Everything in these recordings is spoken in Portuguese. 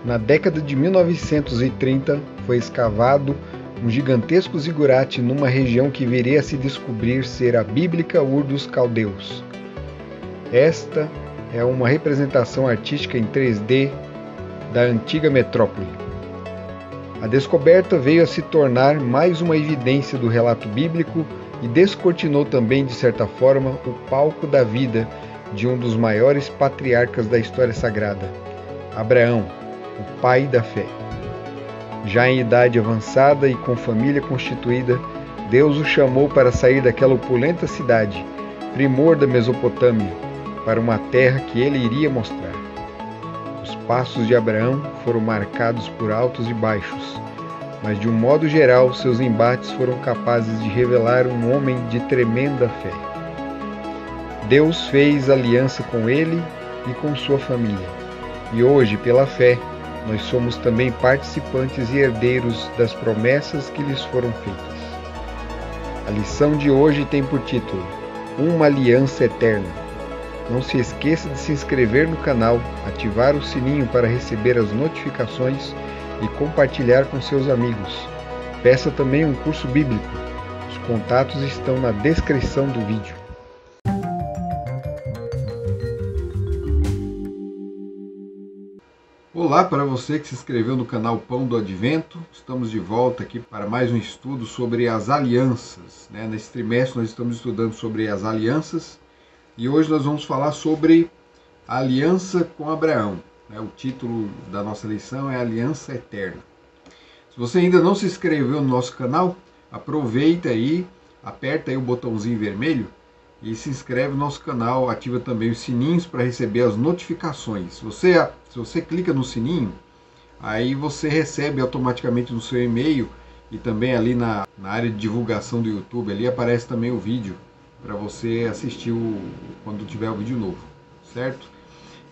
Na década de 1930, foi escavado um gigantesco zigurate numa região que viria a se descobrir ser a bíblica Ur dos Caldeus. Esta é uma representação artística em 3D da antiga metrópole. A descoberta veio a se tornar mais uma evidência do relato bíblico e descortinou também, de certa forma, o palco da vida de um dos maiores patriarcas da história sagrada, Abraão, o pai da fé. Já em idade avançada e com família constituída, Deus o chamou para sair daquela opulenta cidade, primor da Mesopotâmia, para uma terra que ele iria mostrar. Os passos de Abraão foram marcados por altos e baixos, mas de um modo geral seus embates foram capazes de revelar um homem de tremenda fé. Deus fez aliança com ele e com sua família, e hoje, pela fé, nós somos também participantes e herdeiros das promessas que lhes foram feitas. A lição de hoje tem por título Uma Aliança Eterna. Não se esqueça de se inscrever no canal, ativar o sininho para receber as notificações e compartilhar com seus amigos. Peça também um curso bíblico. Os contatos estão na descrição do vídeo. Olá para você que se inscreveu no canal Pão do Advento. Estamos de volta aqui para mais um estudo sobre as alianças. Nesse trimestre nós estamos estudando sobre as alianças e hoje nós vamos falar sobre a aliança com Abraão. O título da nossa lição é Aliança Eterna. Se você ainda não se inscreveu no nosso canal, aproveita aí, aperta aí o botãozinho vermelho e se inscreve no nosso canal, ativa também os sininhos para receber as notificações. Se você clica no sininho, aí você recebe automaticamente no seu e-mail e também ali na área de divulgação do YouTube, ali aparece também o vídeo para você assistir quando tiver o vídeo novo, certo?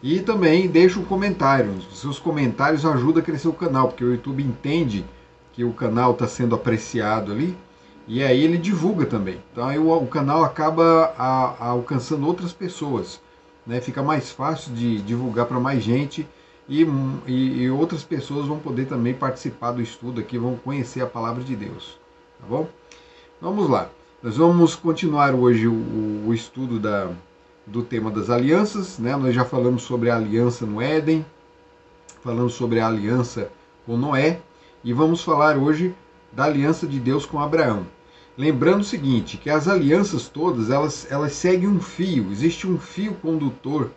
E também deixa um comentário, os seus comentários ajudam a crescer o canal, porque o YouTube entende que o canal está sendo apreciado ali, e aí ele divulga também. Então aí o canal acaba alcançando outras pessoas, fica mais fácil de divulgar para mais gente e outras pessoas vão poder também participar do estudo aqui, vão conhecer a palavra de Deus, tá bom? Vamos lá, nós vamos continuar hoje o estudo do tema das alianças, Nós já falamos sobre a aliança no Éden, falamos sobre a aliança com Noé e vamos falar hoje da aliança de Deus com Abraão. Lembrando o seguinte, que as alianças todas, elas seguem um fio, existe um fio condutor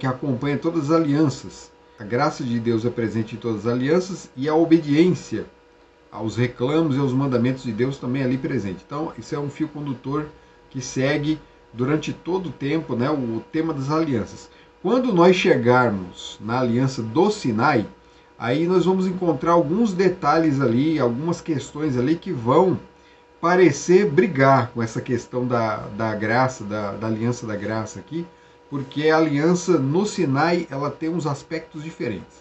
que acompanha todas as alianças. A graça de Deus é presente em todas as alianças e a obediência aos reclamos e aos mandamentos de Deus também é ali presente. Então, isso é um fio condutor que segue durante todo o tempo o tema das alianças. Quando nós chegarmos na aliança do Sinai, aí nós vamos encontrar alguns detalhes ali, algumas questões ali que vão parecer brigar com essa questão da graça, da aliança da graça aqui, porque a aliança no Sinai ela tem uns aspectos diferentes.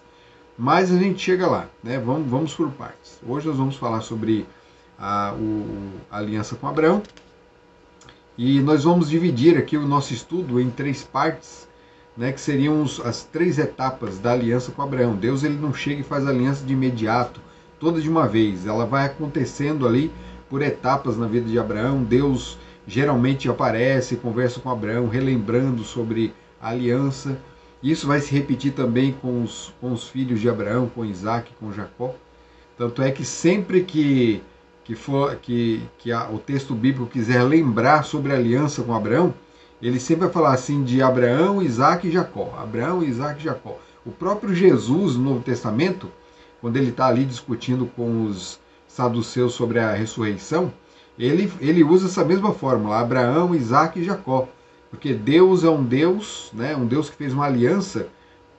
Mas a gente chega lá, vamos por partes. Hoje nós vamos falar sobre a aliança com Abraão e nós vamos dividir aqui o nosso estudo em 3 partes, que seriam as 3 etapas da aliança com Abraão. Deus ele não chega e faz aliança de imediato, toda de uma vez. Ela vai acontecendo ali por etapas na vida de Abraão. Deus geralmente aparece, conversa com Abraão, relembrando sobre a aliança. Isso vai se repetir também com os filhos de Abraão, com Isaac, com Jacó. Tanto é que sempre que o texto bíblico quiser lembrar sobre a aliança com Abraão, ele sempre vai falar assim de Abraão, Isaac e Jacó. Abraão, Isaac e Jacó. O próprio Jesus, no Novo Testamento, quando ele está ali discutindo com os saduceus sobre a ressurreição, ele usa essa mesma fórmula, Abraão, Isaac e Jacó. Porque Deus é um Deus, um Deus que fez uma aliança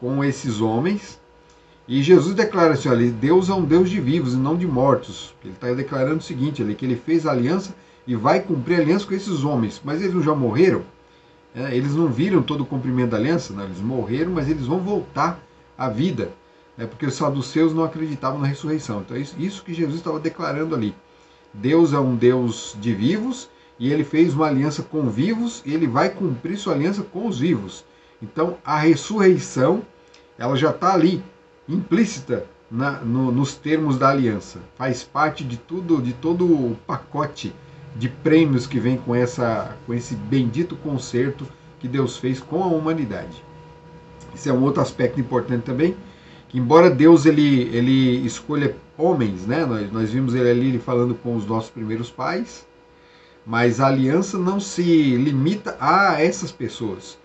com esses homens. E Jesus declara assim, olha, Deus é um Deus de vivos e não de mortos. Ele está declarando o seguinte, que ele fez a aliança e vai cumprir a aliança com esses homens. Mas eles não já morreram? Eles não viram todo o cumprimento da aliança? Não, eles morreram, mas eles vão voltar à vida. Porque os saduceus não acreditavam na ressurreição. Então é isso que Jesus estava declarando ali. Deus é um Deus de vivos e ele fez uma aliança com vivos e ele vai cumprir sua aliança com os vivos. Então a ressurreição ela já está ali implícita nos termos da aliança. Faz parte de todo o pacote de prêmios que vem com esse bendito concerto que Deus fez com a humanidade. Esse é um outro aspecto importante também, que embora Deus ele escolha homens, né? Nós vimos ele ali falando com os nossos primeiros pais, mas a aliança não se limita a essas pessoas,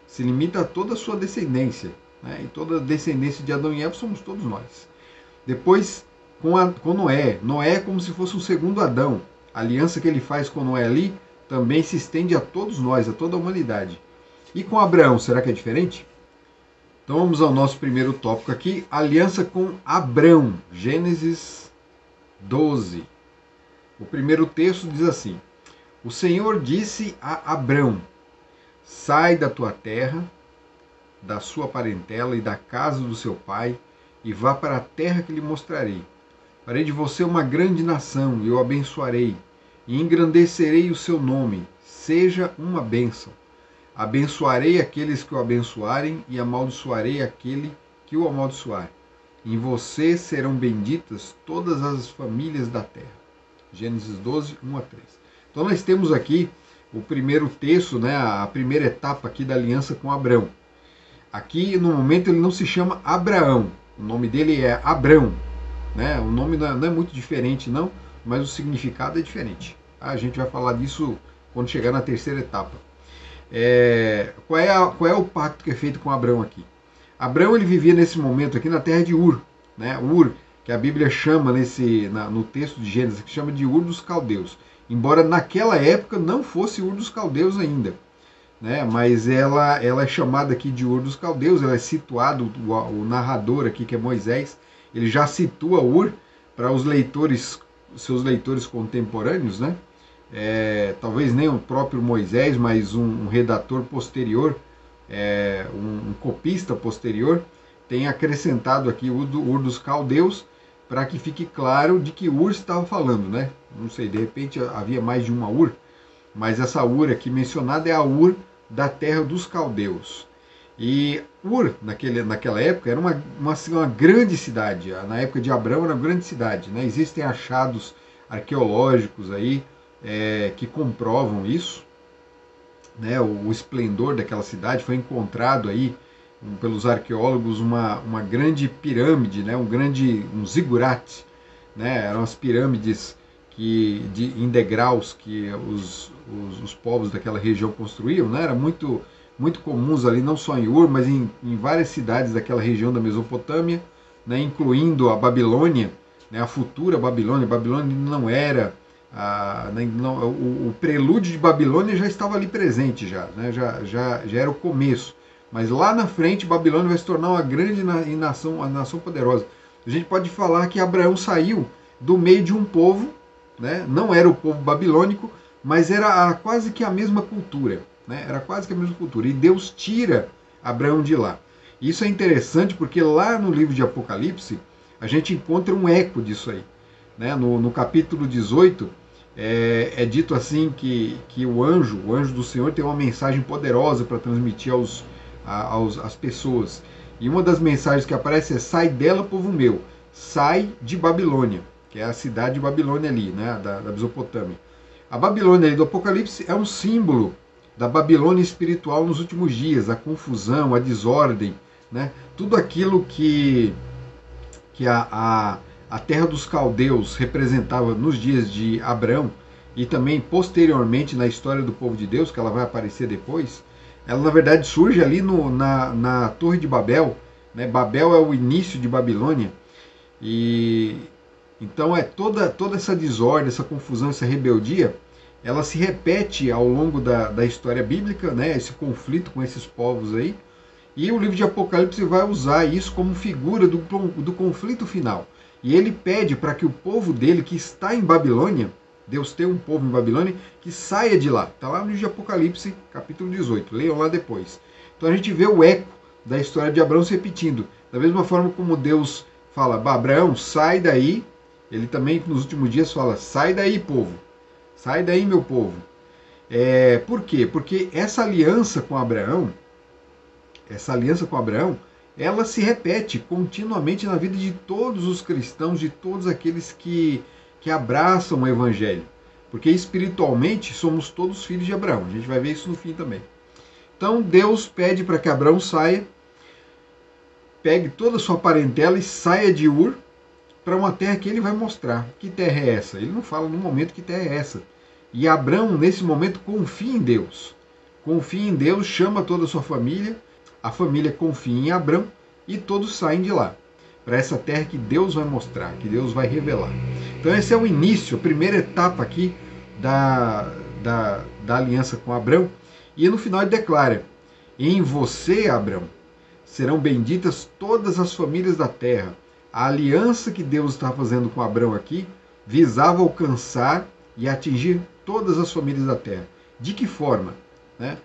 se limita a toda a sua descendência, né? E toda a descendência de Adão e Eva somos todos nós. Depois, com Noé, Noé é como se fosse um segundo Adão. A aliança que ele faz com Noé ali também se estende a todos nós, a toda a humanidade. E com Abraão, será que é diferente? Então vamos ao nosso primeiro tópico aqui, aliança com Abrão, Gênesis 12. O primeiro texto diz assim: o Senhor disse a Abrão: sai da tua terra, da sua parentela e da casa do seu pai, e vá para a terra que lhe mostrarei. Farei de você uma grande nação, e o abençoarei, e engrandecerei o seu nome, seja uma bênção. Abençoarei aqueles que o abençoarem, e amaldiçoarei aquele que o amaldiçoar. Em você serão benditas todas as famílias da terra. Gênesis 12, 1 a 3. Então nós temos aqui o primeiro texto, né, a primeira etapa aqui da aliança com Abrão. Aqui no momento ele não se chama Abraão, o nome dele é Abrão, né? O nome não é muito diferente não, mas o significado é diferente. A gente vai falar disso quando chegar na terceira etapa. Qual é o pacto que é feito com Abrão aqui? Abrão ele vivia nesse momento aqui na terra de Ur, né? Ur, que a Bíblia chama no texto de Gênesis, que chama de Ur dos Caldeus. Embora naquela época não fosse Ur dos Caldeus ainda, né? Mas ela é chamada aqui de Ur dos Caldeus, ela é situada, o narrador aqui, que é Moisés, ele já situa Ur para os leitores, seus leitores contemporâneos, né? Talvez nem o próprio Moisés, mas um redator posterior, um copista posterior, tem acrescentado aqui Ur dos Caldeus, para que fique claro de que Ur estava falando, né? Não sei, de repente havia mais de uma Ur, mas essa Ur aqui mencionada é a Ur da terra dos caldeus. E Ur, naquela época, era uma grande cidade. Na época de Abrão era uma grande cidade, né? Existem achados arqueológicos aí que comprovam isso, né? O esplendor daquela cidade. Foi encontrado aí pelos arqueólogos uma grande pirâmide, né? Um zigurate, né? Eram as pirâmides em degraus que os povos daquela região construíam, né? Era muito comuns ali, não só em Ur, mas em várias cidades daquela região da Mesopotâmia, né? Incluindo a Babilônia, né? A futura Babilônia. Babilônia não era o prelúdio de Babilônia já estava ali presente né? já era o começo, mas lá na frente Babilônia vai se tornar uma grande nação, uma nação poderosa. A gente pode falar que Abraão saiu do meio de um povo, né? Não era o povo babilônico, mas era quase que a mesma cultura, né? Era quase que a mesma cultura, e Deus tira Abraão de lá. Isso é interessante porque lá no livro de Apocalipse a gente encontra um eco disso aí, né? No capítulo 18 é dito assim que o anjo do Senhor tem uma mensagem poderosa para transmitir às pessoas, e uma das mensagens que aparece é: sai dela, povo meu, sai de Babilônia, que é a cidade de Babilônia ali, né, da Mesopotâmia. A Babilônia ali do Apocalipse é um símbolo da Babilônia espiritual nos últimos dias, a confusão, a desordem, né, tudo aquilo que a terra dos caldeus representava nos dias de Abrão, e também posteriormente na história do povo de Deus, que ela vai aparecer depois. Ela na verdade surge ali na Torre de Babel, né? Babel é o início de Babilônia, e então toda essa desordem, essa confusão, essa rebeldia, ela se repete ao longo da história bíblica, né? Esse conflito com esses povos aí, e o livro de Apocalipse vai usar isso como figura do conflito final. E ele pede para que o povo dele, que está em Babilônia, Deus tem um povo em Babilônia, que saia de lá. Está lá no livro de Apocalipse, capítulo 18. Leiam lá depois. Então a gente vê o eco da história de Abraão se repetindo. Da mesma forma como Deus fala: Abraão, sai daí. Ele também nos últimos dias fala: sai daí, povo. Sai daí, meu povo. Por quê? Porque essa aliança com Abraão, ela se repete continuamente na vida de todos os cristãos, de todos aqueles que abraçam o Evangelho. Porque espiritualmente somos todos filhos de Abraão. A gente vai ver isso no fim também. Então Deus pede para que Abraão saia, pegue toda a sua parentela e saia de Ur para uma terra que ele vai mostrar. Que terra é essa? Ele não fala no momento que terra é essa. E Abraão, nesse momento, confia em Deus. Confia em Deus, chama toda a sua família, a família confia em Abraão e todos saem de lá, para essa terra que Deus vai mostrar, que Deus vai revelar. Então esse é o início, a primeira etapa aqui da aliança com Abraão. E no final ele declara: em você, Abraão, serão benditas todas as famílias da terra. A aliança que Deus está fazendo com Abraão aqui visava alcançar e atingir todas as famílias da terra. De que forma? Né?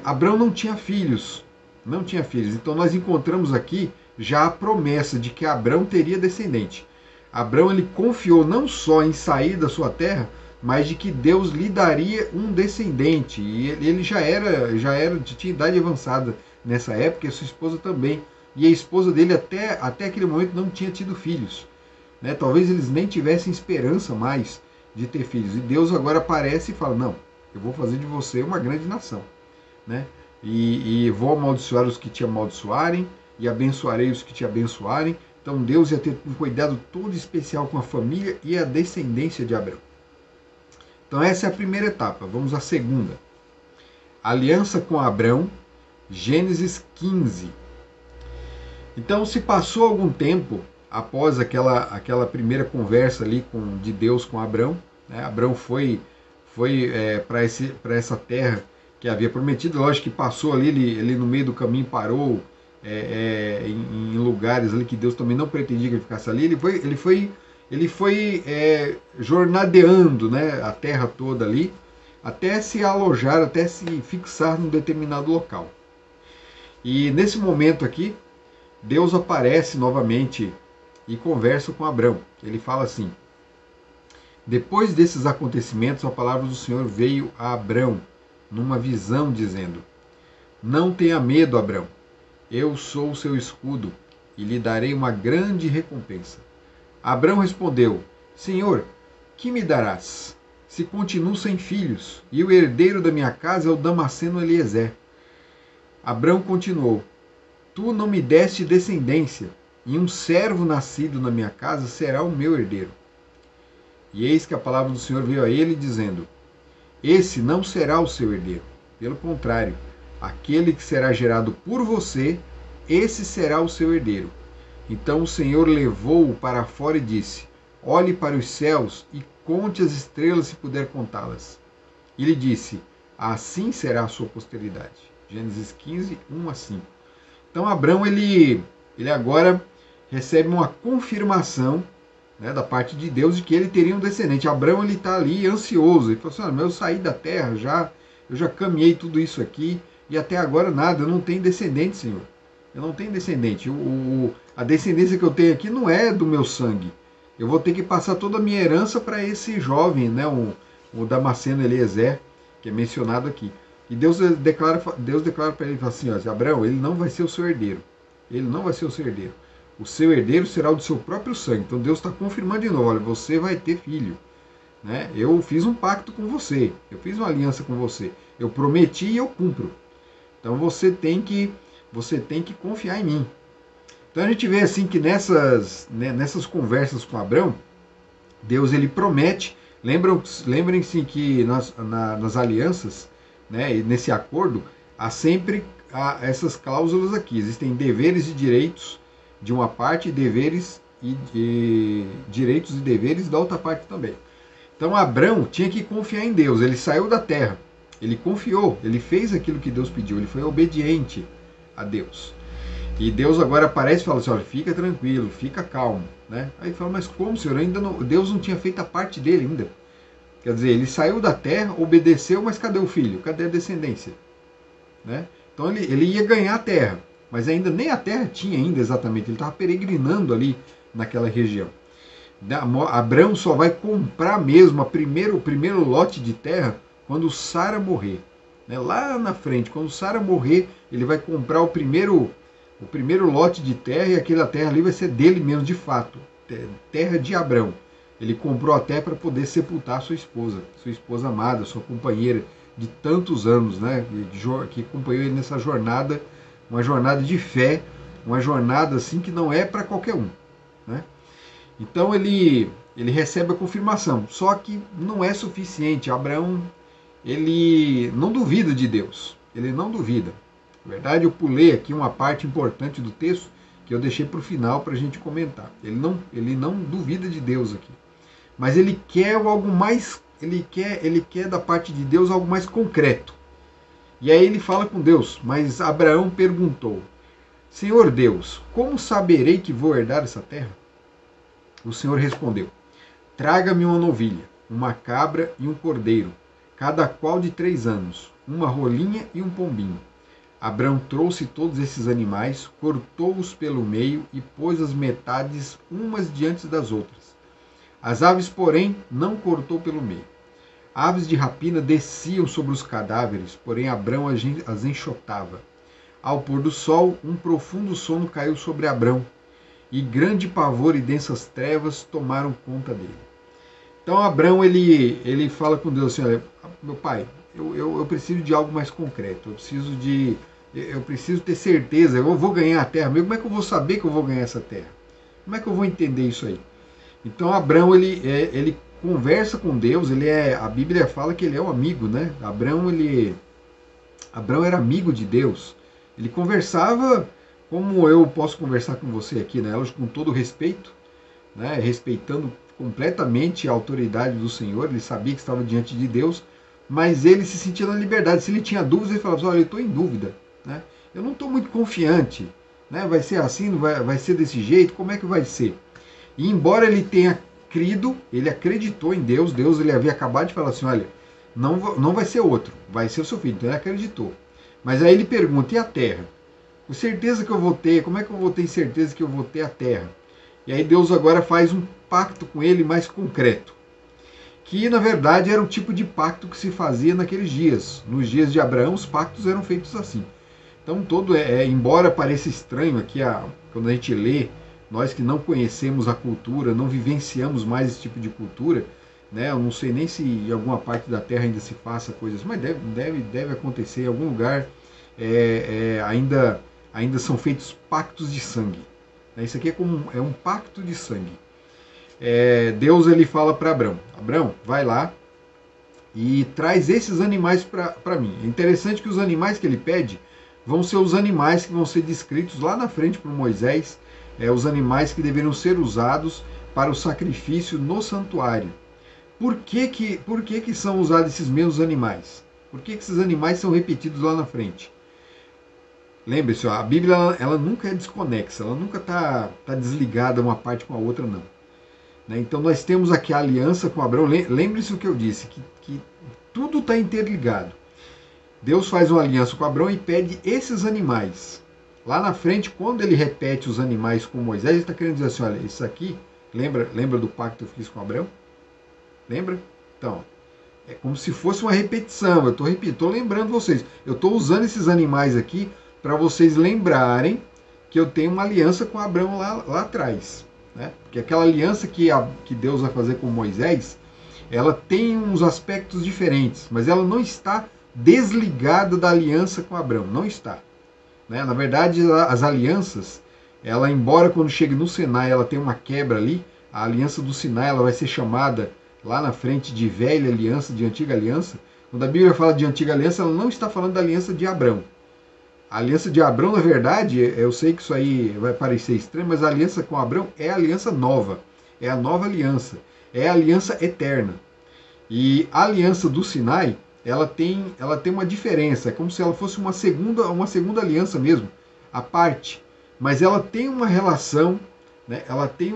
Abraão não tinha filhos, então nós encontramos aqui já a promessa de que Abraão teria descendente. Abraão ele confiou não só em sair da sua terra, mas de que Deus lhe daria um descendente. E ele tinha idade avançada nessa época, e a sua esposa também. E a esposa dele até aquele momento não tinha tido filhos. Né? Talvez eles nem tivessem esperança mais de ter filhos. E Deus agora aparece e fala: não, eu vou fazer de você uma grande nação. Né? E vou amaldiçoar os que te amaldiçoarem, e abençoarei os que te abençoarem. Então Deus ia ter um cuidado todo especial com a família e a descendência de Abraão. Então essa é a primeira etapa. Vamos à segunda. Aliança com Abraão, Gênesis 15. Então se passou algum tempo após aquela primeira conversa ali de Deus com Abraão, né? Abraão foi para essa terra que havia prometido. Lógico que passou ali, ele no meio do caminho parou em lugares ali que Deus também não pretendia que ele ficasse ali. Ele foi jornadeando, né, a terra toda ali, até se alojar, até se fixar num determinado local. E nesse momento aqui, Deus aparece novamente e conversa com Abraão. Ele fala assim: depois desses acontecimentos, a palavra do Senhor veio a Abraão numa visão, dizendo: não tenha medo, Abraão, eu sou o seu escudo e lhe darei uma grande recompensa. Abraão respondeu: Senhor, que me darás, se continuo sem filhos, e o herdeiro da minha casa é o Damasceno Eliezer? Abraão continuou: tu não me deste descendência, e um servo nascido na minha casa será o meu herdeiro. E eis que a palavra do Senhor veio a ele, dizendo: esse não será o seu herdeiro. Pelo contrário, aquele que será gerado por você, esse será o seu herdeiro. Então o Senhor levou-o para fora e disse: olhe para os céus e conte as estrelas se puder contá-las. E lhe disse: assim será a sua posteridade. Gênesis 15, 1 a 5. Então Abraão ele agora recebe uma confirmação, né, da parte de Deus de que ele teria um descendente. Abraão ele está ali ansioso. Ele falou assim: mas eu saí da terra, eu já caminhei tudo isso aqui e até agora nada, eu não tenho descendente, Senhor. Eu não tenho descendente. A descendência que eu tenho aqui não é do meu sangue. Eu vou ter que passar toda a minha herança para esse jovem, né, o Damasceno Eliezer, que é mencionado aqui. E Deus declara para ele assim: ó, Abraão, ele não vai ser o seu herdeiro. Ele não vai ser o seu herdeiro. O seu herdeiro será o do seu próprio sangue. Então Deus está confirmando de novo: olha, você vai ter filho. Né? Eu fiz um pacto com você. Eu fiz uma aliança com você. Eu prometi e eu cumpro. Então você tem que confiar em mim. Então a gente vê assim que nessas conversas com Abraão, Deus ele promete. Lembrem-se que nas alianças, né, e nesse acordo, há sempre essas cláusulas aqui. Existem deveres e direitos de uma parte, direitos e deveres da outra parte também. Então Abraão tinha que confiar em Deus. Ele saiu da terra, ele confiou, ele fez aquilo que Deus pediu, ele foi obediente a Deus. E Deus agora aparece e fala assim: olha, fica tranquilo, fica calmo. Né? Aí ele fala: mas como, Senhor? Deus não tinha feito a parte dele ainda. Quer dizer, ele saiu da terra, obedeceu, mas cadê o filho? Cadê a descendência? Né? Então ele ia ganhar a terra, mas ainda nem a terra tinha ainda exatamente. Ele estava peregrinando ali naquela região. Abraão só vai comprar mesmo o primeiro lote de terra quando Sara morrer. Né? Lá na frente, quando Sara morrer, ele vai comprar o primeiro O primeiro lote de terra, e aquela terra ali vai ser dele mesmo, de fato. Terra de Abrão. Ele comprou a terra para poder sepultar sua esposa amada, sua companheira de tantos anos, né? Que acompanhou ele nessa jornada, uma jornada de fé, uma jornada assim que não é para qualquer um, né? Então ele recebe a confirmação, só que não é suficiente. Abraão, ele não duvida de Deus, ele não duvida. Na verdade, eu pulei aqui uma parte importante do texto que eu deixei para o final para a gente comentar. Ele não duvida de Deus aqui, mas ele quer algo mais, ele quer da parte de Deus algo mais concreto. E aí ele fala com Deus, mas Abraão perguntou: Senhor Deus, como saberei que vou herdar essa terra? O Senhor respondeu: traga-me uma novilha, uma cabra e um cordeiro, cada qual de 3 anos, uma rolinha e um pombinho. Abrão trouxe todos esses animais, cortou-os pelo meio e pôs as metades umas diante das outras. As aves, porém, não cortou pelo meio. Aves de rapina desciam sobre os cadáveres, porém Abrão as enxotava. Ao pôr do sol, um profundo sono caiu sobre Abrão, e grande pavor e densas trevas tomaram conta dele. Então Abrão ele fala com Deus assim: olha, meu pai, eu preciso de algo mais concreto, eu preciso ter certeza, eu vou ganhar a terra, como é que eu vou saber que eu vou ganhar essa terra? Como é que eu vou entender isso aí? Então Abrão ele conversa com Deus, a Bíblia fala que ele é um amigo, né? Abrão era amigo de Deus, ele conversava como eu posso conversar com você aqui, né? Com todo respeito, né? Respeitando completamente a autoridade do Senhor, ele sabia que estava diante de Deus, mas ele se sentia na liberdade. Se ele tinha dúvidas, ele falava: olha, eu estou em dúvida, né? Eu não estou muito confiante, né? Vai ser assim, vai ser desse jeito, como é que vai ser? E embora ele tenha crido, ele acreditou em Deus, ele havia acabado de falar assim: olha, não vai ser outro, vai ser o seu filho. Então ele acreditou. Mas aí ele pergunta: e a terra? Com certeza que eu vou ter, como é que eu vou ter certeza que eu vou ter a terra? E aí Deus agora faz um pacto com ele mais concreto, que na verdade era o tipo de pacto que se fazia naqueles dias. Nos dias de Abraão, os pactos eram feitos assim. Então embora pareça estranho aqui, quando a gente lê, nós que não conhecemos a cultura, não vivenciamos mais esse tipo de cultura, né? Eu não sei nem se em alguma parte da Terra ainda se faça coisas, mas deve acontecer em algum lugar. Ainda são feitos pactos de sangue. Isso aqui é um pacto de sangue. Deus ele fala para Abrão: Abrão, vai lá e traz esses animais para mim. É interessante que os animais que ele pede vão ser os animais que vão ser descritos lá na frente por Moisés, os animais que deveriam ser usados para o sacrifício no santuário. Por que são usados esses mesmos animais? Por que esses animais são repetidos lá na frente? Lembre-se, a Bíblia ela nunca é desconexa, ela nunca está desligada uma parte com a outra, não. Então nós temos aqui a aliança com Abraão. Lembre-se o que eu disse, que tudo está interligado. Deus faz uma aliança com Abraão e pede esses animais. Lá na frente, quando ele repete os animais com Moisés, ele está querendo dizer assim: olha, isso aqui, lembra do pacto que eu fiz com Abraão? Lembra? Então, é como se fosse uma repetição. Eu estou lembrando vocês. Eu estou usando esses animais aqui para vocês lembrarem que eu tenho uma aliança com Abraão lá atrás. Né? Porque aquela aliança que Deus vai fazer com Moisés, ela tem uns aspectos diferentes, mas ela não está desligada da aliança com Abraão. Não está. Né? Na verdade, as alianças, ela, embora quando chega no Sinai ela tem uma quebra ali, a aliança do Sinai ela vai ser chamada lá na frente de velha aliança, de antiga aliança. Quando a Bíblia fala de antiga aliança, ela não está falando da aliança de Abrão. A aliança de Abrão, na verdade, eu sei que isso aí vai parecer estranho, mas a aliança com Abrão é a aliança nova. É a nova aliança. É a aliança eterna. E a aliança do Sinai, ela tem uma diferença. É como se ela fosse uma segunda aliança mesmo, à parte. Mas ela tem uma relação, né? Ela tem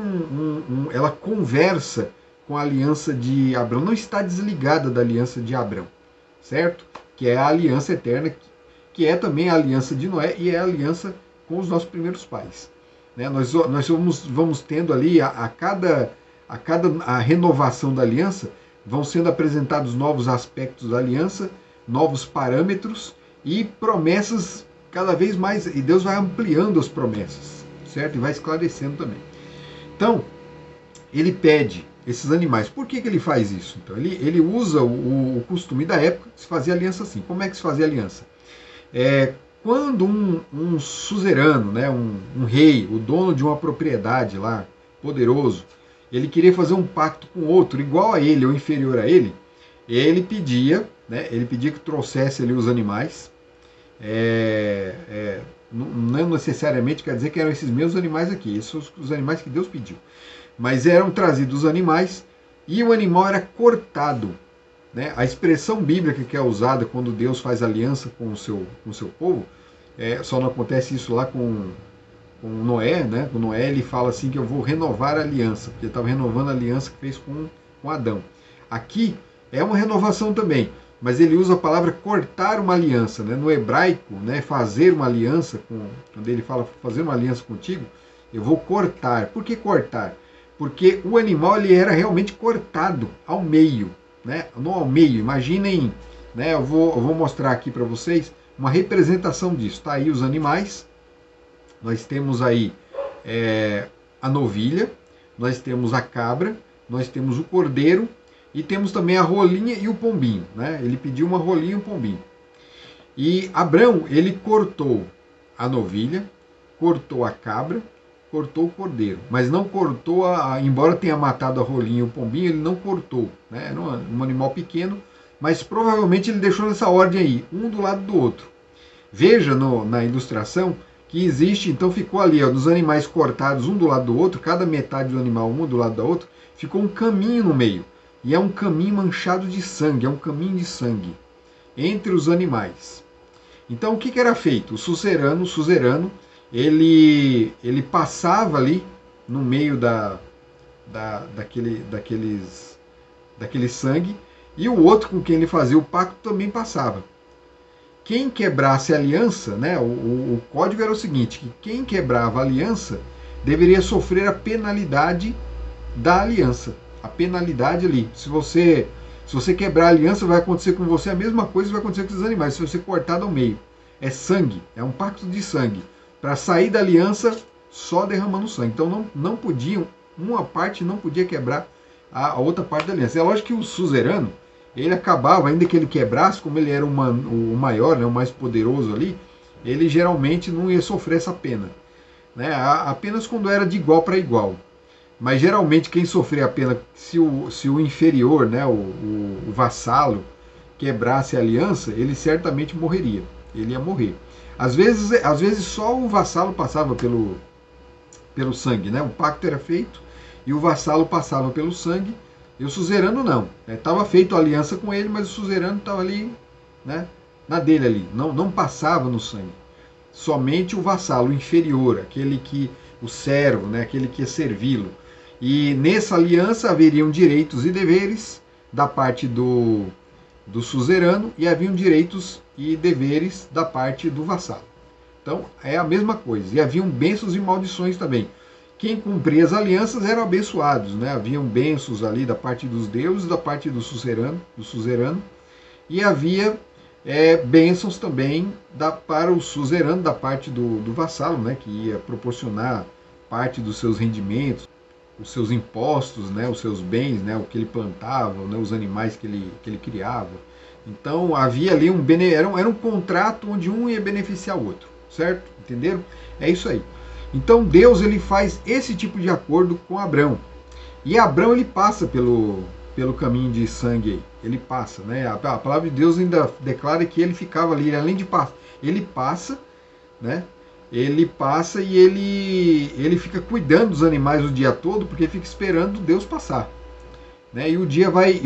ela conversa com a aliança de Abrão. Não está desligada da aliança de Abrão, certo? Que é a aliança eterna, que é também a aliança de Noé e é a aliança com os nossos primeiros pais. Né? Nós vamos tendo ali, a cada renovação da aliança, vão sendo apresentados novos aspectos da aliança, novos parâmetros e promessas cada vez mais, e Deus vai ampliando as promessas, certo? E vai esclarecendo também. Então, ele pede esses animais. Por que ele faz isso? Então, ele usa o costume da época de se fazer aliança assim. Como é que se fazia aliança? Quando um suzerano, né, um rei, o dono de uma propriedade lá, poderoso, ele queria fazer um pacto com outro, igual a ele ou inferior a ele, ele pedia que trouxesse ali os animais. Não necessariamente quer dizer que eram esses mesmos animais aqui, esses são os animais que Deus pediu. Mas eram trazidos os animais e o animal era cortado. Né? A expressão bíblica que é usada quando Deus faz aliança com o seu povo, só não acontece isso lá com Noé, né? Com Noé ele fala assim que eu vou renovar a aliança, porque ele estava renovando a aliança que fez com Adão. Aqui é uma renovação também, mas ele usa a palavra cortar uma aliança. Né? No hebraico, né, fazer uma aliança, quando ele fala fazer uma aliança contigo, eu vou cortar. Por que cortar? Porque o animal ele era realmente cortado ao meio. Né? Não ao meio, imaginem, né? Eu vou mostrar aqui para vocês uma representação disso. Tá aí os animais, nós temos aí a novilha, nós temos a cabra, nós temos o cordeiro e temos também a rolinha e o pombinho. Né? Ele pediu uma rolinha e um pombinho. E Abrão, ele cortou a novilha, cortou a cabra, cortou o cordeiro, mas não cortou, embora tenha matado a rolinha e o pombinho, ele não cortou. Né? Era um animal pequeno, mas provavelmente ele deixou nessa ordem aí, um do lado do outro. Veja na ilustração que existe, então ficou ali, dos animais cortados um do lado do outro, cada metade do animal um do lado da outra, ficou um caminho no meio. E é um caminho manchado de sangue, é um caminho de sangue entre os animais. Então o que era feito? O suzerano, ele passava ali no meio daquele sangue, e o outro com quem ele fazia o pacto também passava. Quem quebrasse a aliança, né, o código era o seguinte, que quem quebrava a aliança deveria sofrer a penalidade da aliança. A penalidade ali. Se você quebrar a aliança, vai acontecer com você a mesma coisa que vai acontecer com os animais, se você cortar ao meio. É sangue, é um pacto de sangue. Para sair da aliança, só derramando sangue. Então não podiam, uma parte não podia quebrar a outra parte da aliança. É lógico que o suzerano, ele acabava, ainda que ele quebrasse, como ele era o maior, né, o mais poderoso ali, ele geralmente não ia sofrer essa pena. Né, apenas quando era de igual para igual. Mas geralmente quem sofria a pena, se o inferior, né, o vassalo, quebrasse a aliança, ele certamente morreria. Ele ia morrer. Às vezes só o vassalo passava pelo sangue, né? O pacto era feito e o vassalo passava pelo sangue, e o suzerano não. Estava feita a aliança com ele, mas o suzerano estava ali, né, na dele ali, não passava no sangue. Somente o vassalo, o inferior, o servo, né, aquele que ia servi-lo. E nessa aliança haveriam direitos e deveres da parte do suzerano e haviam direitos e deveres da parte do vassalo. Então é a mesma coisa. E haviam bênçãos e maldições também. Quem cumpria as alianças eram abençoados, né? Haviam bênçãos ali da parte dos deuses, da parte do suzerano, e havia bênçãos também para o suzerano, da parte do vassalo, né? Que ia proporcionar parte dos seus rendimentos, os seus impostos, né, os seus bens, né, o que ele plantava, né, os animais que ele criava. Então havia ali era um contrato onde um ia beneficiar o outro, certo? Entenderam? É isso aí. Então Deus ele faz esse tipo de acordo com Abrão. E Abrão ele passa pelo caminho de sangue aí. Ele passa, né? A palavra de Deus ainda declara que ele ficava ali, além de passar, ele passa, né? Ele passa e ele fica cuidando dos animais o dia todo, porque fica esperando Deus passar. Né? E o dia vai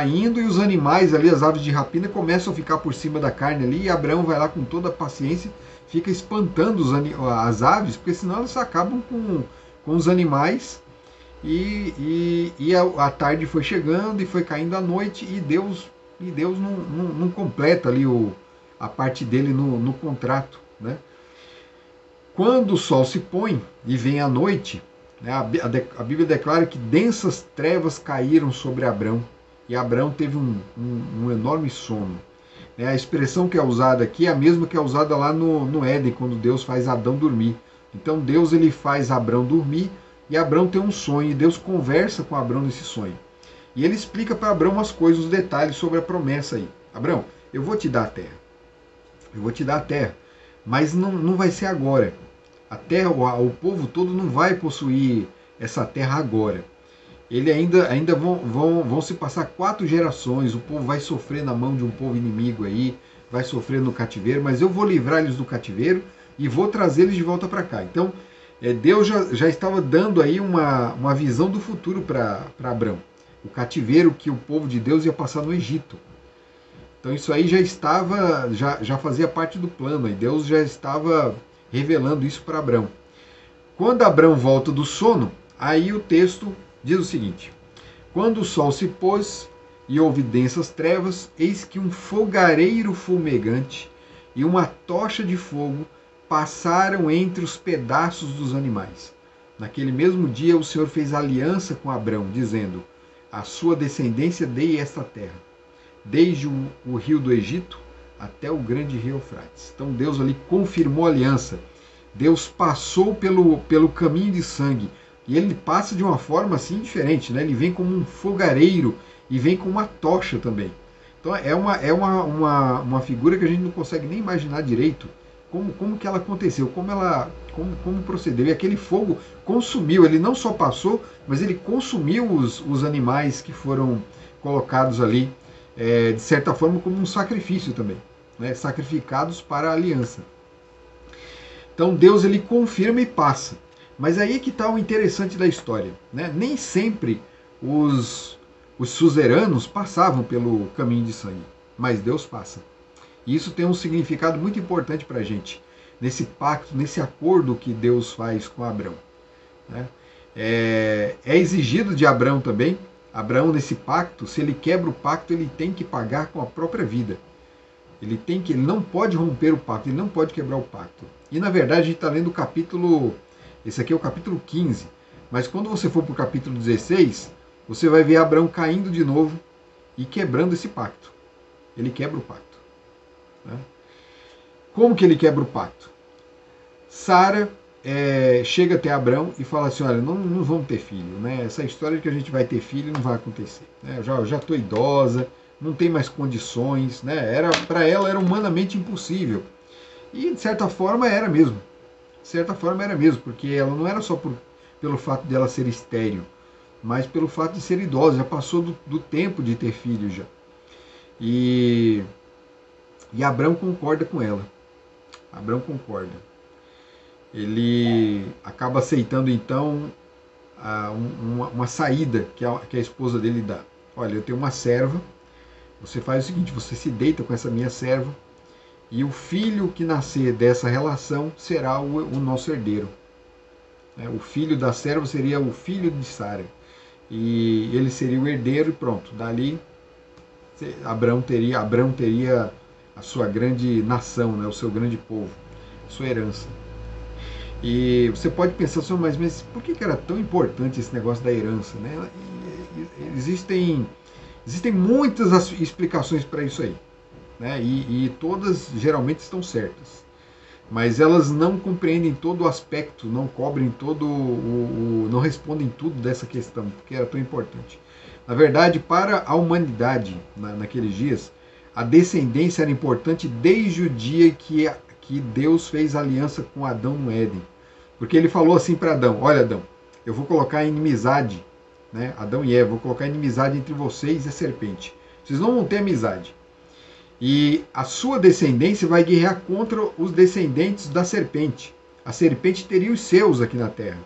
indo, e os animais ali, as aves de rapina, começam a ficar por cima da carne ali, e Abraão vai lá com toda a paciência, fica espantando as aves, porque senão elas acabam com os animais. E a tarde foi chegando e foi caindo a noite, e Deus não completa ali a parte dele no contrato. Né? Quando o sol se põe e vem a noite, né, a Bíblia declara que densas trevas caíram sobre Abrão, e Abrão teve um enorme sono. né? A expressão que é usada aqui é a mesma que é usada lá no Éden, quando Deus faz Adão dormir. Então Deus ele faz Abrão dormir e Abrão tem um sonho e Deus conversa com Abrão nesse sonho. E ele explica para Abrão as coisas, os detalhes sobre a promessa aí. Abrão, eu vou te dar a terra. Eu vou te dar a terra. Mas não vai ser agora. A terra, o povo todo não vai possuir essa terra agora. Ele ainda vão se passar 4 gerações, o povo vai sofrer na mão de um povo inimigo aí, vai sofrer no cativeiro, mas eu vou livrar eles do cativeiro e vou trazer eles de volta para cá. Então, Deus já estava dando aí uma visão do futuro para Abrão. O cativeiro que o povo de Deus ia passar no Egito. Então isso aí já fazia parte do plano, e Deus já estava revelando isso para Abrão. Quando Abrão volta do sono, aí o texto diz o seguinte: quando o sol se pôs e houve densas trevas, eis que um fogareiro fumegante e uma tocha de fogo passaram entre os pedaços dos animais. Naquele mesmo dia o Senhor fez aliança com Abrão, dizendo: a sua descendência dei esta terra, desde o rio do Egito até o grande rio Eufrates. Então Deus ali confirmou a aliança. Deus passou pelo caminho de sangue. E ele passa de uma forma assim diferente, né? Ele vem como um fogareiro e vem com uma tocha também. Então é uma figura que a gente não consegue nem imaginar direito como que ela aconteceu, como procedeu. E aquele fogo consumiu, ele não só passou, mas ele consumiu os animais que foram colocados ali, de certa forma, como um sacrifício também, né? Sacrificados para a aliança. Então Deus ele confirma e passa. Mas aí é que está o interessante da história, né? Nem sempre os suzeranos passavam pelo caminho de sangue, mas Deus passa. E isso tem um significado muito importante para a gente, nesse pacto, nesse acordo que Deus faz com Abrão, né? É exigido de Abrão também, Abraão nesse pacto, se ele quebra o pacto, ele tem que pagar com a própria vida. Ele não pode romper o pacto, ele não pode quebrar o pacto. E na verdade a gente está lendo o capítulo, esse aqui é o capítulo 15, mas quando você for para o capítulo 16, você vai ver Abraão caindo de novo e quebrando esse pacto. Ele quebra o pacto, né? Como que ele quebra o pacto? Sara chega até Abrão e fala assim: olha, não vamos ter filho, né? Essa história de que a gente vai ter filho não vai acontecer, né? Eu já estou idosa, não tem mais condições, né? Para ela era humanamente impossível. E de certa forma era mesmo. De certa forma era mesmo, porque ela não era só pelo fato de ela ser estéril, mas pelo fato de ser idosa, já passou do tempo de ter filho já. E Abrão concorda com ela. Abrão concorda. Ele acaba aceitando então uma saída que a esposa dele dá. Olha, eu tenho uma serva, você faz o seguinte, você se deita com essa minha serva, e o filho que nascer dessa relação será o nosso herdeiro. O filho da serva seria o filho de Sara. E ele seria o herdeiro e pronto. Dali Abrão teria a sua grande nação, né? O seu grande povo, a sua herança. E você pode pensar assim, mas por que era tão importante esse negócio da herança, né? Existem muitas explicações para isso aí, né? E todas geralmente estão certas, mas elas não compreendem todo o aspecto, não cobrem não respondem tudo dessa questão, porque era tão importante. Na verdade, para a humanidade naqueles dias, a descendência era importante desde o dia que Deus fez aliança com Adão no Éden, porque ele falou assim para Adão: olha, Adão, eu vou colocar inimizade, né? Adão e Eva, vou colocar inimizade entre vocês e a serpente. Vocês não vão ter amizade. E a sua descendência vai guerrear contra os descendentes da serpente. A serpente teria os seus aqui na terra.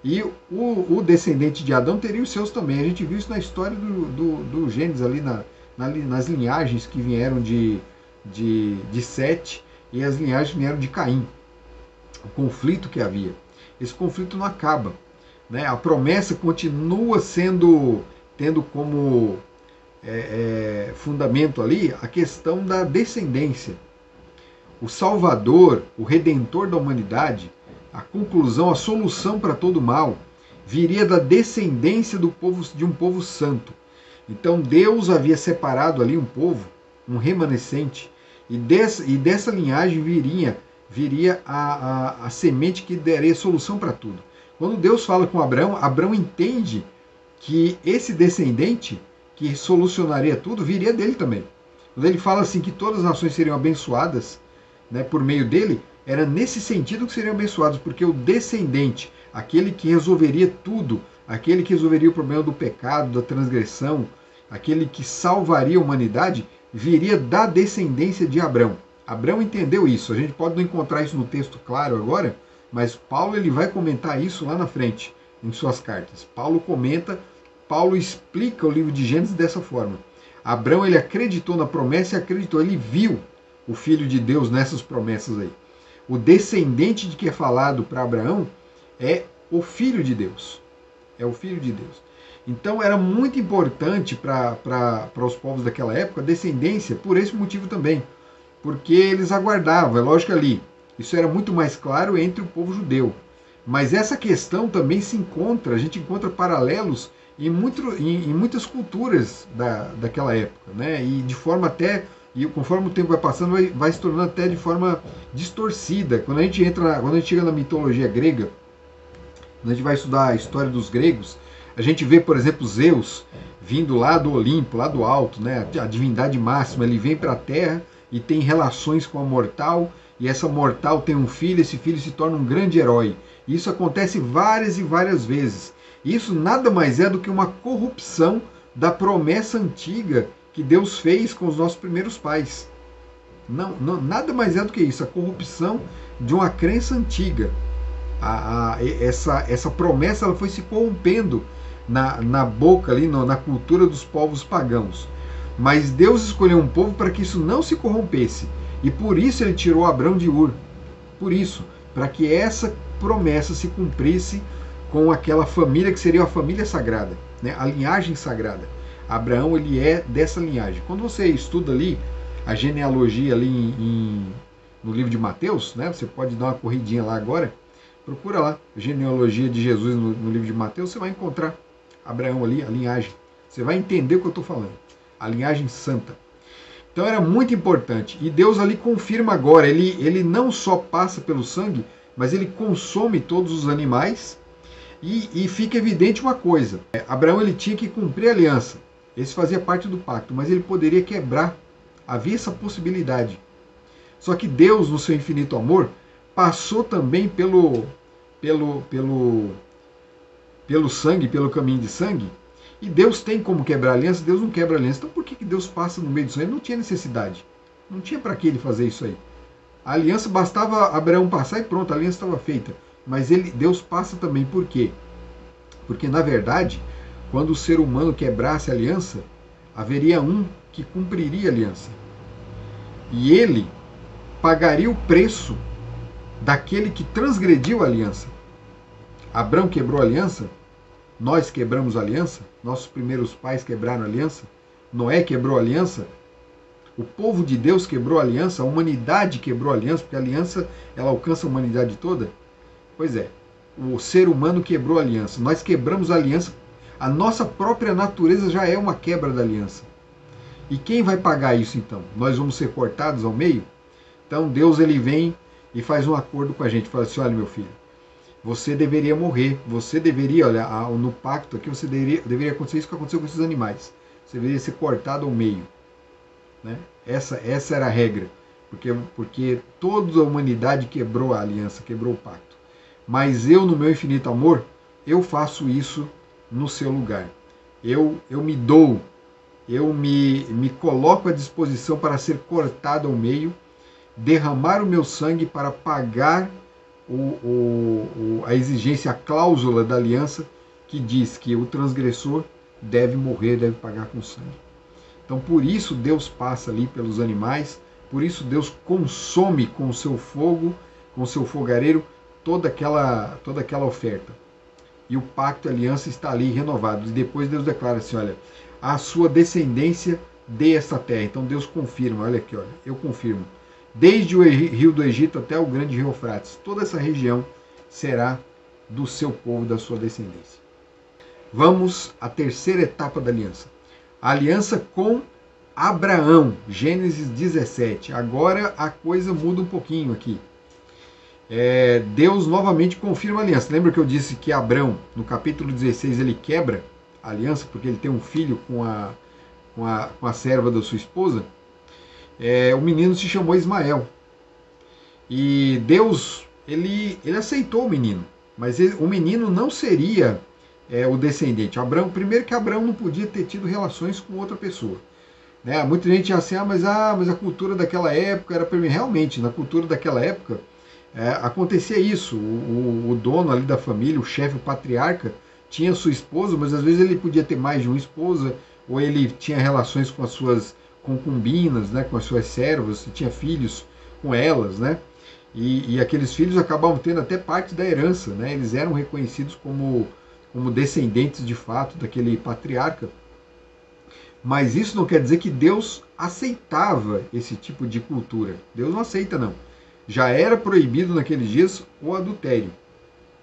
E o descendente de Adão teria os seus também. A gente viu isso na história do Gênesis, ali nas linhagens que vieram de Sete e as linhagens que vieram de Caim. O conflito que havia. Esse conflito não acaba, né? A promessa continua tendo como fundamento ali a questão da descendência. O Salvador, o Redentor da humanidade, a conclusão, a solução para todo mal, viria da descendência de um povo santo. Então Deus havia separado ali um povo um remanescente, e dessa linhagem viria a semente que daria solução para tudo. Quando Deus fala com Abraão, Abraão entende que esse descendente que solucionaria tudo viria dele também. Quando ele fala assim que todas as nações seriam abençoadas, né, por meio dele, era nesse sentido que seriam abençoados, porque o descendente, aquele que resolveria tudo, aquele que resolveria o problema do pecado, da transgressão, aquele que salvaria a humanidade, viria da descendência de Abraão. Abraão entendeu isso. A gente pode não encontrar isso no texto claro agora, mas Paulo ele vai comentar isso lá na frente, em suas cartas. Paulo comenta, Paulo explica o livro de Gênesis dessa forma. Abraão ele acreditou na promessa e acreditou, ele viu o Filho de Deus nessas promessas aí. O descendente de que é falado para Abraão é o Filho de Deus. É o Filho de Deus. Então era muito importante para os povos daquela época a descendência, por esse motivo também. Porque eles aguardavam, é lógico ali, isso era muito mais claro entre o povo judeu. Mas essa questão também se encontra, a gente encontra paralelos em muitas culturas daquela época, né? E de forma até, e conforme o tempo vai passando, vai se tornando até de forma distorcida. Quando a gente chega na mitologia grega, quando a gente vai estudar a história dos gregos, a gente vê, por exemplo, Zeus vindo lá do Olimpo, lá do alto, né? A divindade máxima, ele vem para a Terra e tem relações com a mortal, e essa mortal tem um filho, esse filho se torna um grande herói. Isso acontece várias e várias vezes. Isso nada mais é do que uma corrupção da promessa antiga que Deus fez com os nossos primeiros pais. Não, nada mais é do que isso, a corrupção de uma crença antiga. Essa promessa ela foi se corrompendo na boca ali, na cultura dos povos pagãos. Mas Deus escolheu um povo para que isso não se corrompesse. E por isso ele tirou Abrão de Ur. Por isso, para que essa promessa se cumprisse com aquela família que seria a família sagrada, né? A linhagem sagrada. Abraão ele é dessa linhagem. Quando você estuda ali a genealogia ali no livro de Mateus, né? Você pode dar uma corridinha lá agora. Procura lá, genealogia de Jesus no livro de Mateus, você vai encontrar Abraão ali, a linhagem. Você vai entender o que eu estou falando. A linhagem santa. Então era muito importante. E Deus ali confirma agora, ele não só passa pelo sangue, mas ele consome todos os animais. E fica evidente uma coisa, Abraão ele tinha que cumprir a aliança. Esse fazia parte do pacto, mas ele poderia quebrar. Havia essa possibilidade. Só que Deus, no seu infinito amor, passou também pelo sangue, pelo caminho de sangue. E Deus tem como quebrar a aliança, Deus não quebra a aliança. Então por que Deus passa no meio disso aí? Não tinha necessidade. Não tinha para que ele fazer isso aí. A aliança bastava Abraão passar e pronto, a aliança estava feita. Mas Deus passa também, por quê? Porque na verdade, quando o ser humano quebrasse a aliança, haveria um que cumpriria a aliança. E ele pagaria o preço daquele que transgrediu a aliança. Abraão quebrou a aliança, nós quebramos a aliança, nossos primeiros pais quebraram a aliança, Noé quebrou a aliança, o povo de Deus quebrou a aliança, a humanidade quebrou a aliança, porque a aliança ela alcança a humanidade toda. Pois é, o ser humano quebrou a aliança, nós quebramos a aliança, a nossa própria natureza já é uma quebra da aliança. E quem vai pagar isso então? Nós vamos ser cortados ao meio? Então Deus ele vem e faz um acordo com a gente, fala assim, olha meu filho, você deveria morrer, você deveria, olha, no pacto aqui, você deveria acontecer isso que aconteceu com esses animais, você deveria ser cortado ao meio. Né? Essa era a regra, porque toda a humanidade quebrou a aliança, quebrou o pacto. Mas eu, no meu infinito amor, eu faço isso no seu lugar. Eu me dou, eu me coloco à disposição para ser cortado ao meio, derramar o meu sangue para pagar a exigência, a cláusula da aliança que diz que o transgressor deve morrer, deve pagar com sangue. Então por isso Deus passa ali pelos animais, por isso Deus consome com o seu fogo, com o seu fogareiro, toda aquela oferta. E o pacto, a aliança está ali renovado. E depois Deus declara assim, olha, a sua descendência dê esta terra. Então Deus confirma, olha aqui, olha, eu confirmo. Desde o rio do Egito até o grande rio Eufrates, toda essa região será do seu povo, da sua descendência. Vamos à terceira etapa da aliança. A aliança com Abraão, Gênesis 17. Agora a coisa muda um pouquinho aqui. Deus novamente confirma a aliança. Lembra que eu disse que Abraão, no capítulo 16, ele quebra a aliança porque ele tem um filho com a serva da sua esposa? O menino se chamou Ismael. E Deus, ele aceitou o menino, mas o menino não seria o descendente. Primeiro que Abraão não podia ter tido relações com outra pessoa. Né? Muita gente diz assim, mas a cultura daquela época era realmente, na cultura daquela época, acontecia isso. O dono ali da família, o chefe, o patriarca, tinha sua esposa, mas às vezes ele podia ter mais de uma esposa, ou ele tinha relações com as suas concubinas, né, com as suas servas, e tinha filhos com elas, né? E aqueles filhos acabavam tendo até parte da herança, né? Eles eram reconhecidos como descendentes de fato daquele patriarca. Mas isso não quer dizer que Deus aceitava esse tipo de cultura. Deus não aceita, não. Já era proibido naqueles dias o adultério.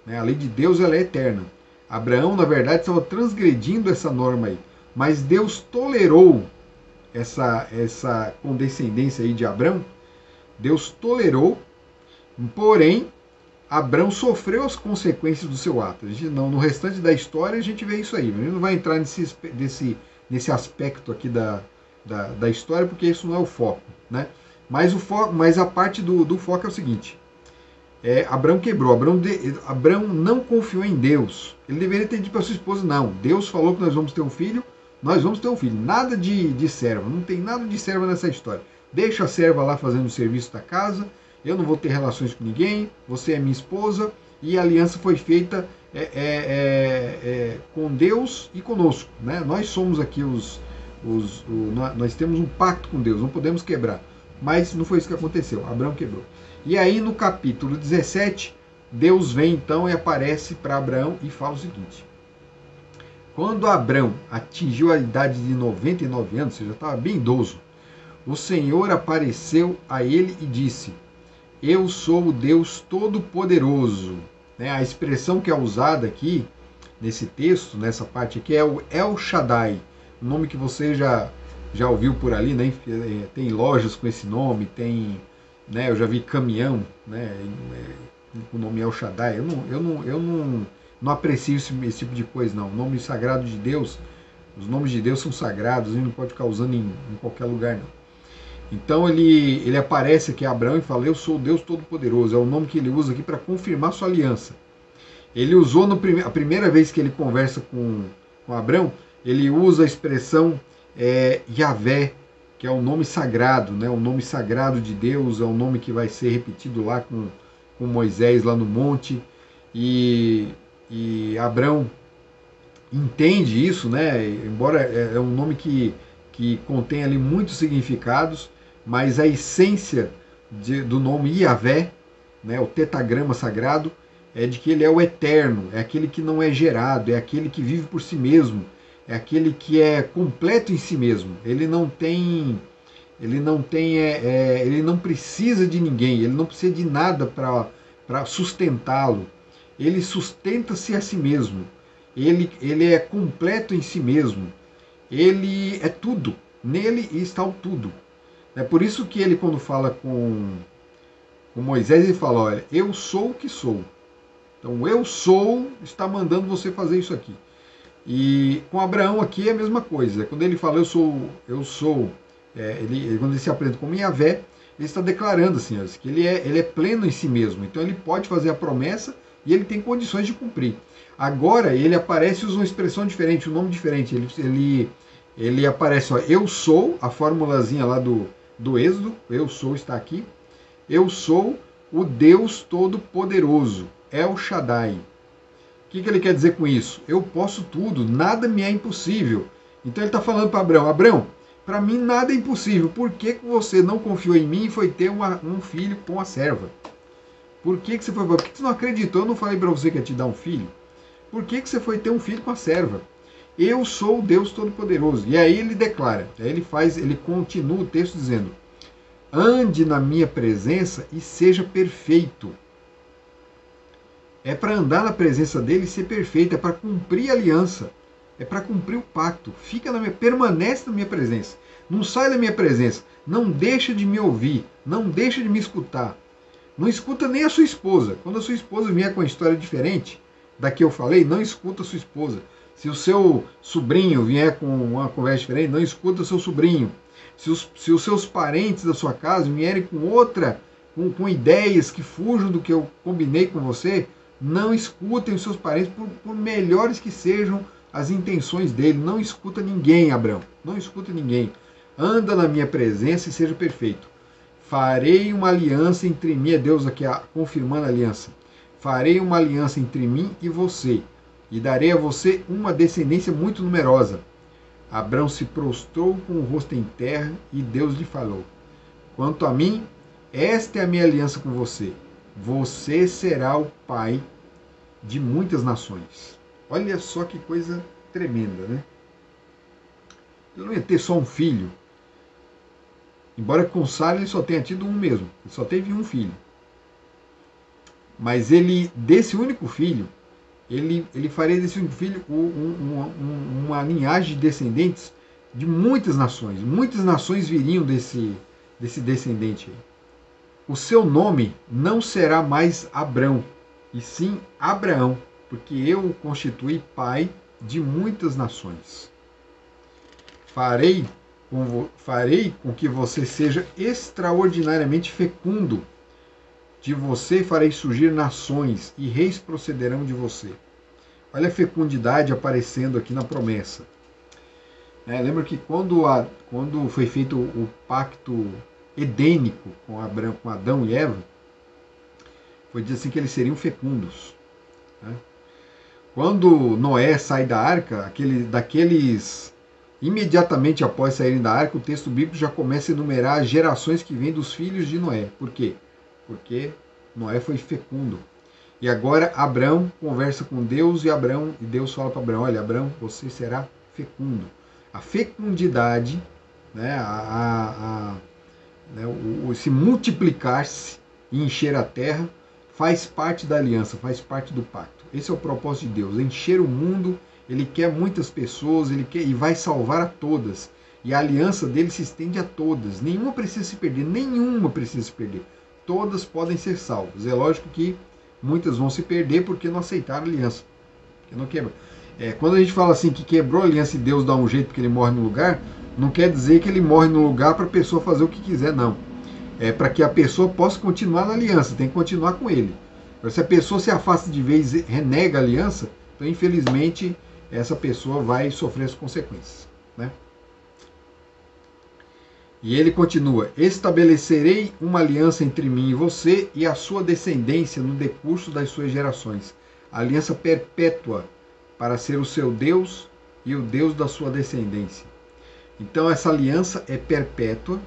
Né? A lei de Deus ela é eterna. Abraão, na verdade, estava transgredindo essa norma aí. Mas Deus tolerou essa condescendência aí de Abraão. Deus tolerou, porém, Abraão sofreu as consequências do seu ato. No restante da história a gente vê isso aí. A gente não vai entrar nesse aspecto aqui da história, porque isso não é o foco. Né? Mas a parte do foco é o seguinte. Abraão quebrou. Abraão não confiou em Deus. Ele deveria ter dito para sua esposa, não. Deus falou que nós vamos ter um filho, nós vamos ter um filho. Nada de serva. Não tem nada de serva nessa história. Deixa a serva lá fazendo o serviço da casa. Eu não vou ter relações com ninguém. Você é minha esposa. E a aliança foi feita com Deus e conosco. Né? Nós somos aqui nós temos um pacto com Deus. Não podemos quebrar. Mas não foi isso que aconteceu. Abraão quebrou. E aí no capítulo 17, Deus vem então e aparece para Abraão e fala o seguinte. Quando Abraão atingiu a idade de 99 anos, você já estava bem idoso, o Senhor apareceu a ele e disse, eu sou o Deus Todo-Poderoso. A expressão que é usada aqui, nesse texto, nessa parte aqui, é o El Shaddai, um nome que você já ouviu por ali, né? Tem lojas com esse nome, tem... Né, eu já vi caminhão, né, o nome El Shaddai. Eu não aprecio esse tipo de coisa, não. O nome sagrado de Deus, os nomes de Deus são sagrados, ele não pode ficar usando em qualquer lugar, não. Então ele aparece aqui a Abraão e fala, eu sou o Deus Todo-Poderoso. É o nome que ele usa aqui para confirmar sua aliança. Ele usou a primeira vez que ele conversa com Abraão, ele usa a expressão Yahvé, que é um nome sagrado, né? Um nome sagrado de Deus, é um nome que vai ser repetido lá com Moisés lá no monte, e Abraão entende isso, né? Embora é um nome que contém ali muitos significados, mas a essência do nome Yahvé, né? O tetagrama sagrado, é de que ele é o eterno, é aquele que não é gerado, é aquele que vive por si mesmo, é aquele que é completo em si mesmo. Ele não precisa de ninguém, ele não precisa de nada para sustentá-lo. Ele sustenta-se a si mesmo. Ele é completo em si mesmo. Ele é tudo. Nele está o tudo. É por isso que ele, quando fala com Moisés, ele fala, olha, eu sou o que sou. Então, eu sou está mandando você fazer isso aqui. E com Abraão aqui é a mesma coisa. Quando ele fala eu sou, quando ele se apresenta como Yahvé, ele está declarando assim, que ele é pleno em si mesmo. Então ele pode fazer a promessa e ele tem condições de cumprir. Agora ele aparece e usa uma expressão diferente, um nome diferente. Ele aparece, ó, eu sou, a formulazinha lá do Êxodo, eu sou está aqui. Eu sou o Deus Todo-Poderoso, El Shaddai. O que ele quer dizer com isso? Eu posso tudo, nada me é impossível. Então ele está falando para Abraão, Abraão, para mim nada é impossível. Por que você não confiou em mim e foi ter um filho com a serva? Por que você foi? Por que você não acreditou? Eu não falei para você que ia te dar um filho? Por que você foi ter um filho com a serva? Eu sou o Deus Todo-Poderoso. E aí ele declara, ele continua o texto dizendo, ande na minha presença e seja perfeito. É para andar na presença dele e ser perfeito, é para cumprir a aliança. É para cumprir o pacto. Permanece na minha presença. Não sai da minha presença. Não deixa de me ouvir. Não deixa de me escutar. Não escuta nem a sua esposa. Quando a sua esposa vier com uma história diferente da que eu falei, não escuta a sua esposa. Se o seu sobrinho vier com uma conversa diferente, não escuta o seu sobrinho. Se os seus parentes da sua casa vierem com outra, com ideias que fujam do que eu combinei com você, não escutem os seus parentes, por melhores que sejam as intenções dele. Não escuta ninguém, Abraão. Não escuta ninguém. Anda na minha presença e seja perfeito. Farei uma aliança entre mim, é Deus aqui confirmando a aliança. Farei uma aliança entre mim e você, e darei a você uma descendência muito numerosa. Abrão se prostrou com o rosto em terra e Deus lhe falou: quanto a mim, esta é a minha aliança com você. Você será o pai de muitas nações. Olha só que coisa tremenda, né? Ele não ia ter só um filho. Embora com Sara ele só tenha tido um mesmo. Ele só teve um filho. Mas desse único filho, ele faria desse único filho uma linhagem de descendentes de muitas nações. Muitas nações viriam desse descendente aí. O seu nome não será mais Abrão, e sim Abraão, porque eu o constituí pai de muitas nações. Farei com que você seja extraordinariamente fecundo. De você farei surgir nações, e reis procederão de você. Olha a fecundidade aparecendo aqui na promessa. Lembra que quando foi feito o pacto edênico com Adão e Eva, foi dito assim que eles seriam fecundos. Quando Noé sai da arca, imediatamente após saírem da arca, o texto bíblico já começa a enumerar as gerações que vêm dos filhos de Noé. Por quê? Porque Noé foi fecundo. E agora Abrão conversa com Deus e Deus fala para Abrão: olha, Abrão, você será fecundo. A fecundidade, se multiplicar-se e encher a terra, faz parte da aliança, faz parte do pacto. Esse é o propósito de Deus: encher o mundo. Ele quer muitas pessoas, e vai salvar a todas. E a aliança dele se estende a todas. Nenhuma precisa se perder. Todas podem ser salvas. É lógico que muitas vão se perder porque não aceitaram a aliança. Porque não quebra. Quando a gente fala assim que quebrou a aliança e Deus dá um jeito porque ele morre no lugar, não quer dizer que ele morre no lugar para a pessoa fazer o que quiser, não. É para que a pessoa possa continuar na aliança, tem que continuar com ele. Se a pessoa se afasta de vez e renega a aliança, então infelizmente essa pessoa vai sofrer as consequências. E ele continua: estabelecerei uma aliança entre mim e você e a sua descendência no decurso das suas gerações. Aliança perpétua, para ser o seu Deus e o Deus da sua descendência. Então essa aliança é perpétua.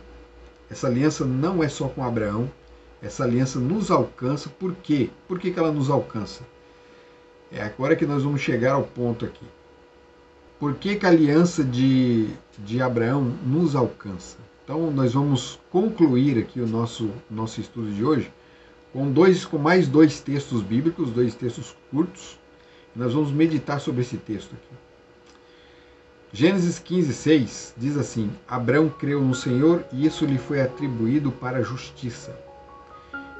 Essa aliança não é só com Abraão. Essa aliança nos alcança. Por quê? Por que ela nos alcança? É agora que nós vamos chegar ao ponto aqui. Por que a aliança de Abraão nos alcança? Então nós vamos concluir aqui o nosso estudo de hoje com mais dois textos bíblicos, dois textos curtos. Nós vamos meditar sobre esse texto aqui. Gênesis 15:6 diz assim: Abraão creu no Senhor e isso lhe foi atribuído para a justiça.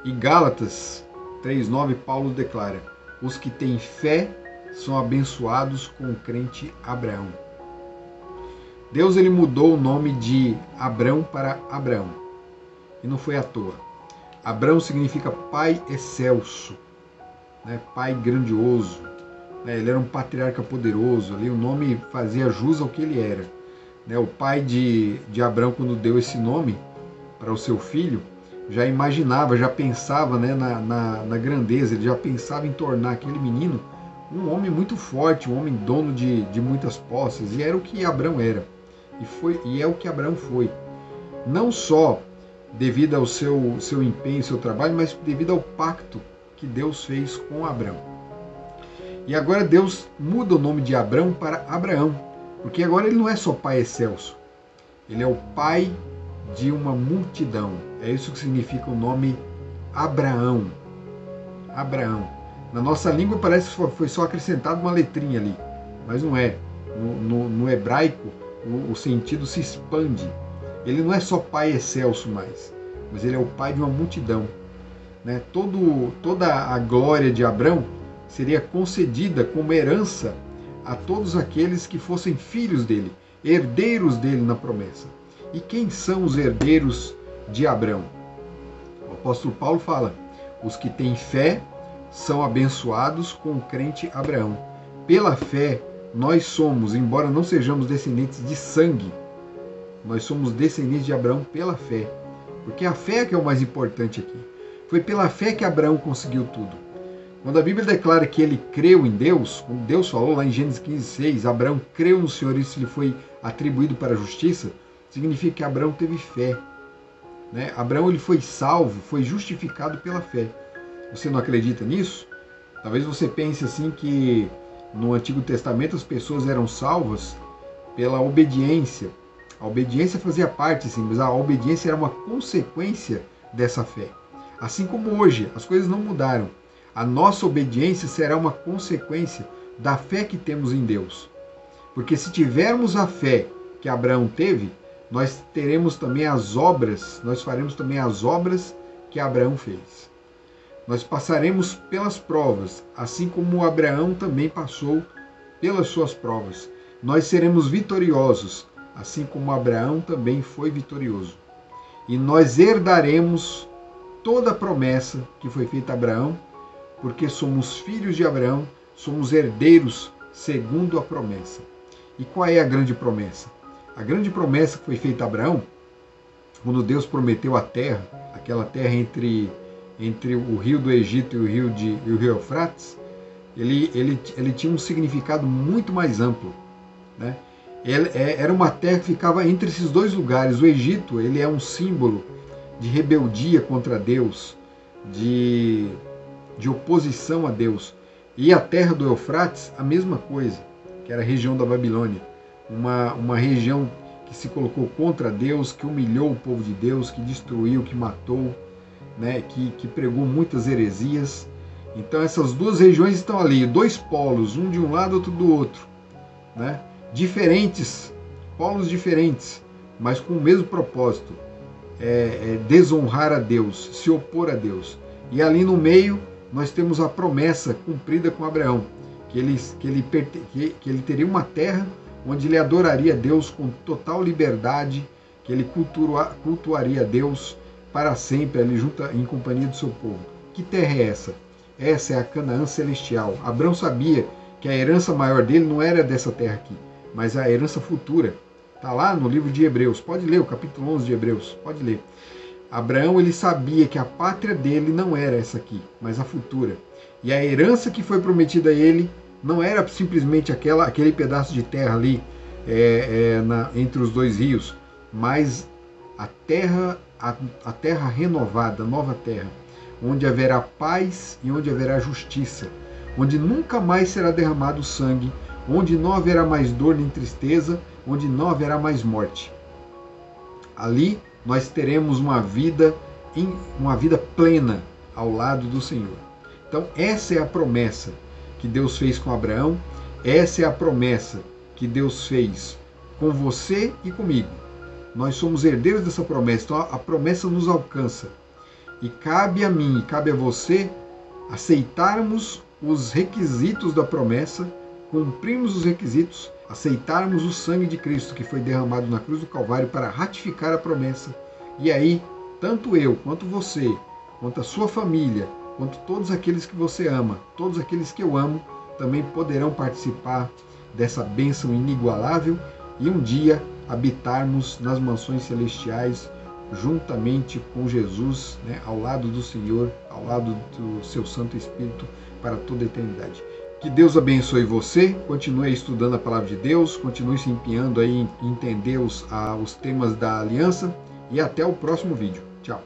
E Gálatas 3:9 Paulo declara: os que têm fé são abençoados com o crente Abraão. Deus ele mudou o nome de Abrão para Abraão. E não foi à toa. Abrão significa pai excelso, pai grandioso. Ele era um patriarca poderoso. Ali, o nome fazia jus ao que ele era. O pai de Abrão, quando deu esse nome para o seu filho, já imaginava, já pensava na grandeza. Ele já pensava em tornar aquele menino um homem muito forte, um homem dono de muitas posses. E era o que Abrão era. E é o que Abraão foi. Não só devido ao seu empenho, seu trabalho, mas devido ao pacto que Deus fez com Abraão. E agora Deus muda o nome de Abrão para Abraão, porque agora ele não é só pai excelso, ele é o pai de uma multidão. É isso que significa o nome Abraão. Abraão. Na nossa língua parece que foi só acrescentado uma letrinha ali, mas não é. no hebraico, o sentido se expande. Ele não é só pai excelso mais, mas ele é o pai de uma multidão. Né? Toda a glória de Abrão seria concedida como herança a todos aqueles que fossem filhos dele, herdeiros dele na promessa. E quem são os herdeiros de Abrão? O apóstolo Paulo fala: os que têm fé são abençoados com o crente Abraão. Pela fé, nós somos, embora não sejamos descendentes de sangue, nós somos descendentes de Abraão pela fé. Porque a fé é que é o mais importante aqui. Foi pela fé que Abraão conseguiu tudo. Quando a Bíblia declara que ele creu em Deus, como Deus falou lá em Gênesis 15:6, Abraão creu no Senhor e isso lhe foi atribuído para a justiça, significa que Abraão teve fé. Né? Abraão ele foi salvo, foi justificado pela fé. Você não acredita nisso? Talvez você pense assim que no Antigo Testamento as pessoas eram salvas pela obediência. A obediência fazia parte, sim, mas a obediência era uma consequência dessa fé. Assim como hoje, as coisas não mudaram. A nossa obediência será uma consequência da fé que temos em Deus. Porque se tivermos a fé que Abraão teve, nós teremos também as obras, nós faremos também as obras que Abraão fez. Nós passaremos pelas provas, assim como Abraão também passou pelas suas provas. Nós seremos vitoriosos, assim como Abraão também foi vitorioso. E nós herdaremos toda a promessa que foi feita a Abraão, porque somos filhos de Abraão, somos herdeiros segundo a promessa. E qual é a grande promessa? A grande promessa que foi feita a Abraão, quando Deus prometeu a terra, aquela terra entre o rio do Egito e o rio Eufrates, ele tinha um significado muito mais amplo. Né? Era uma terra que ficava entre esses dois lugares. O Egito ele é um símbolo de rebeldia contra Deus, de oposição a Deus. E a terra do Eufrates, a mesma coisa, que era a região da Babilônia. Uma região que se colocou contra Deus, que humilhou o povo de Deus, que destruiu, que matou, né, que pregou muitas heresias. Então essas duas regiões estão ali, dois polos, um de um lado, outro do outro. Né? Diferentes, polos diferentes, mas com o mesmo propósito. Desonhar a Deus, se opor a Deus. E ali no meio nós temos a promessa cumprida com Abraão, que ele teria uma terra onde ele adoraria a Deus com total liberdade, que ele cultuaria a Deus para sempre, ali junto em companhia do seu povo. Que terra é essa? Essa é a Canaã celestial. Abraão sabia que a herança maior dele não era dessa terra aqui, mas a herança futura. Está lá no livro de Hebreus, pode ler o capítulo 11 de Hebreus, pode ler. Abraão ele sabia que a pátria dele não era essa aqui, mas a futura. E a herança que foi prometida a ele não era simplesmente aquele pedaço de terra ali entre os dois rios, mas a terra renovada, a nova terra, onde haverá paz e onde haverá justiça, onde nunca mais será derramado sangue, onde não haverá mais dor nem tristeza, onde não haverá mais morte. Ali nós teremos uma vida plena ao lado do Senhor. Então essa é a promessa que Deus fez com Abraão, essa é a promessa que Deus fez com você e comigo. Nós somos herdeiros dessa promessa, então a promessa nos alcança. E cabe a mim e cabe a você aceitarmos os requisitos da promessa, cumprirmos os requisitos, aceitarmos o sangue de Cristo que foi derramado na cruz do Calvário para ratificar a promessa. E aí, tanto eu, quanto você, quanto a sua família, quanto todos aqueles que você ama, todos aqueles que eu amo, também poderão participar dessa bênção inigualável e um dia habitarmos nas mansões celestiais juntamente com Jesus, né, ao lado do Senhor, ao lado do seu Santo Espírito para toda a eternidade. Que Deus abençoe você, continue estudando a Palavra de Deus, continue se empenhando aí em entender os temas da aliança e até o próximo vídeo. Tchau!